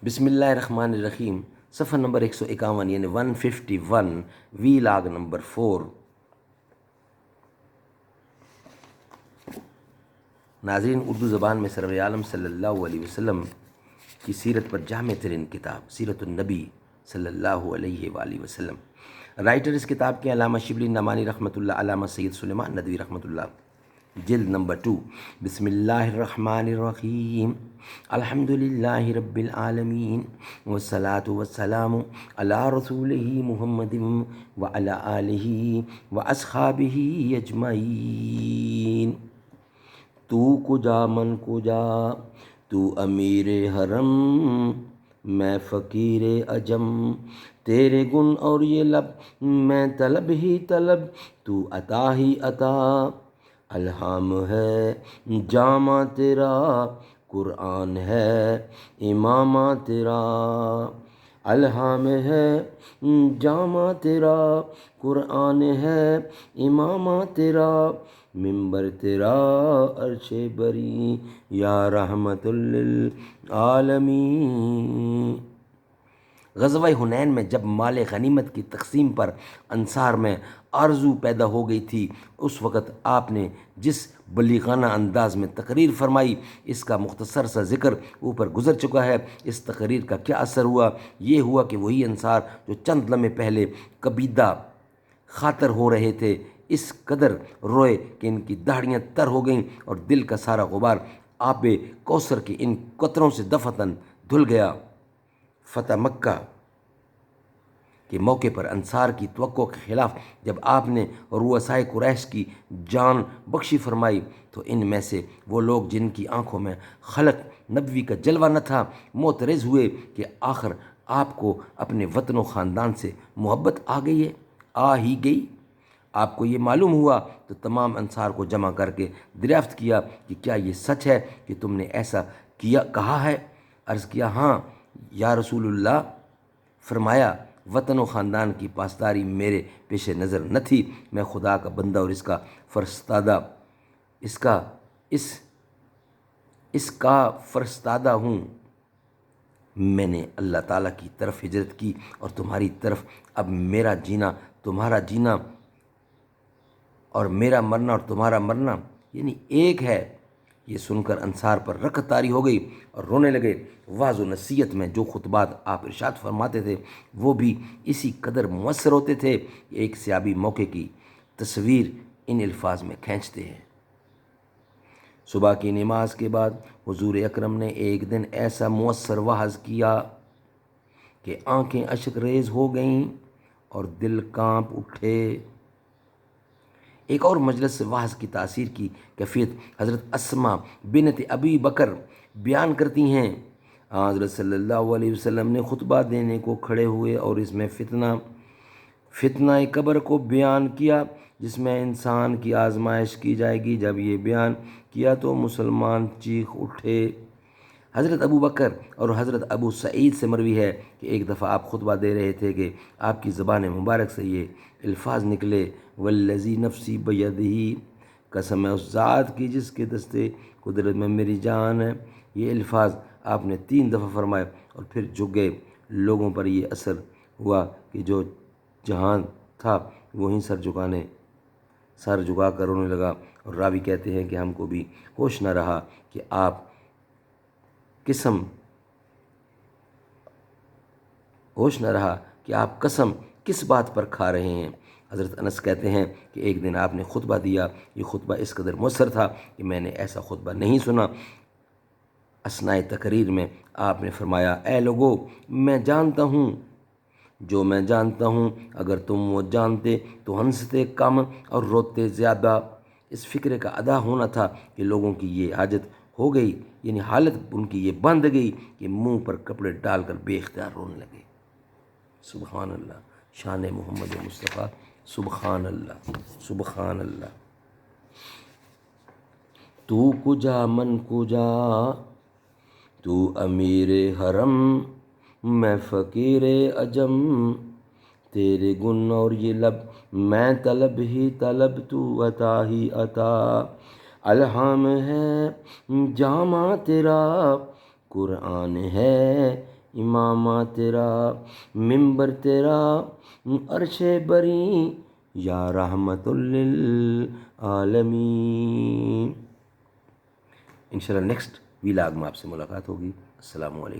بسم اللہ الرحمن الرحیم، صفحہ نمبر 151 یعنی 151، وی لاگ نمبر 4۔ ناظرین، اردو زبان میں سرور عالم صلی اللہ علیہ وسلم کی سیرت پر جامع ترین کتاب سیرت النبی صلی اللہ علیہ وآلہ وسلم۔ رائٹر اس کتاب کے علامہ شبلی نعمانی رحمۃ اللہ، علامہ سید سلیمان ندوی رحمۃ اللہ۔ جلد نمبر 2۔ بسم اللہ الرحمن الرحیم، الحمد للہ رب العالمین، والصلاة والسلام علی رسولہ محمد وعلی آلہ واصحابہ اجمعین۔ تو کجا من کجا، تو امیر حرم، میں فقیر عجم، تیرے گن اور یہ لب، میں طلب ہی طلب، تو عطا ہی عطا۔ الہام ہے جامع تیرا، قرآن ہے امامہ تیرا۔ الہام ہے جامع تیرا، قرآن ہے امامہ تیرا۔ ممبر تیرا عرش بری، یا رحمت للعالمین۔ غزوہ حنین میں جب مال غنیمت کی تقسیم پر انصار میں آرزو پیدا ہو گئی تھی، اس وقت آپ نے جس بلیغانہ انداز میں تقریر فرمائی، اس کا مختصر سا ذکر اوپر گزر چکا ہے۔ اس تقریر کا کیا اثر ہوا؟ یہ ہوا کہ وہی انصار جو چند لمحے پہلے کبیدہ خاطر ہو رہے تھے، اس قدر روئے کہ ان کی داڑھیاں تر ہو گئیں اور دل کا سارا غبار آب کوثر کے ان قطروں سے دفعتاً دھل گیا۔ فتح مکہ کے موقع پر انصار کی توقع کے خلاف جب آپ نے رؤسائے قریش کی جان بخشی فرمائی، تو ان میں سے وہ لوگ جن کی آنکھوں میں خلق نبوی کا جلوہ نہ تھا، معترض ہوئے کہ آخر آپ کو اپنے وطن و خاندان سے محبت آ گئی ہے، آ ہی گئی۔ آپ کو یہ معلوم ہوا تو تمام انصار کو جمع کر کے دریافت کیا کہ کیا یہ سچ ہے کہ تم نے ایسا کہا ہے؟ عرض کیا، ہاں یا رسول اللہ۔ فرمایا، وطن و خاندان کی پاسداری میرے پیش نظر نہ تھی، میں خدا کا بندہ اور اس کا فرستادہ ہوں۔ میں نے اللہ تعالیٰ کی طرف ہجرت کی اور تمہاری طرف، اب میرا جینا تمہارا جینا اور میرا مرنا اور تمہارا مرنا یعنی ایک ہے۔ یہ سن کر انصار پر رکعت طاری ہو گئی اور رونے لگے۔ وعظ و نصیحت میں جو خطبات آپ ارشاد فرماتے تھے وہ بھی اسی قدر مؤثر ہوتے تھے کہ ایک سیابی موقع کی تصویر ان الفاظ میں کھینچتے ہیں۔ صبح کی نماز کے بعد حضور اکرم نے ایک دن ایسا مؤثر وعظ کیا کہ آنکھیں اشک ریز ہو گئیں اور دل کانپ اٹھے۔ ایک اور مجلس سے وعظ کی تاثیر کی کیفیت حضرت اسماء بنت ابی بکر بیان کرتی ہیں۔ حضرت صلی اللہ علیہ وسلم نے خطبہ دینے کو کھڑے ہوئے اور اس میں فتنہ قبر کو بیان کیا، جس میں انسان کی آزمائش کی جائے گی۔ جب یہ بیان کیا تو مسلمان چیخ اٹھے۔ حضرت ابو بکر اور حضرت ابو سعید سے مروی ہے کہ ایک دفعہ آپ خطبہ دے رہے تھے کہ آپ کی زبان مبارک سے یہ الفاظ نکلے، والذی نفسی بیدہ، قسم ہے اس ذات کی جس کے دستے قدرت میں میری جان ہے۔ یہ الفاظ آپ نے 3 دفعہ فرمائے اور پھر جھک گئے۔ لوگوں پر یہ اثر ہوا کہ جو جہاں تھا وہیں سر جھکا کر رونے لگا، اور راوی کہتے ہیں کہ ہم کو بھی ہوش نہ رہا کہ آپ قسم کس بات پر کھا رہے ہیں۔ حضرت انس کہتے ہیں کہ ایک دن آپ نے خطبہ دیا، یہ خطبہ اس قدر مؤثر تھا کہ میں نے ایسا خطبہ نہیں سنا۔ اثناء تقریر میں آپ نے فرمایا، اے لوگو، میں جانتا ہوں جو میں جانتا ہوں، اگر تم وہ جانتے تو ہنستے کم اور روتے زیادہ۔ اس فکرے کا ادا ہونا تھا کہ لوگوں کی یہ حاجت ہو گئی، یعنی حالت ان کی یہ بند گئی کہ منہ پر کپڑے ڈال کر بے اختیار رونے لگے۔ سبحان اللہ، شان محمد مصطفیٰ، سبحان اللہ، سبحان اللہ۔ تو کجا من کجا، تو امیر حرم، میں فقیر عجم، تیرے گن اور یہ لب، میں طلب ہی طلب، تو عطا ہی عطا۔ الہام ہے جامع تیرا، قرآن ہے امامہ تیرا، ممبر تیرا، عرش بری یا رحمت للعالمین۔ انشاءاللہ نیکسٹ ویلاگ میں آپ سے ملاقات ہوگی۔ السلام علیکم۔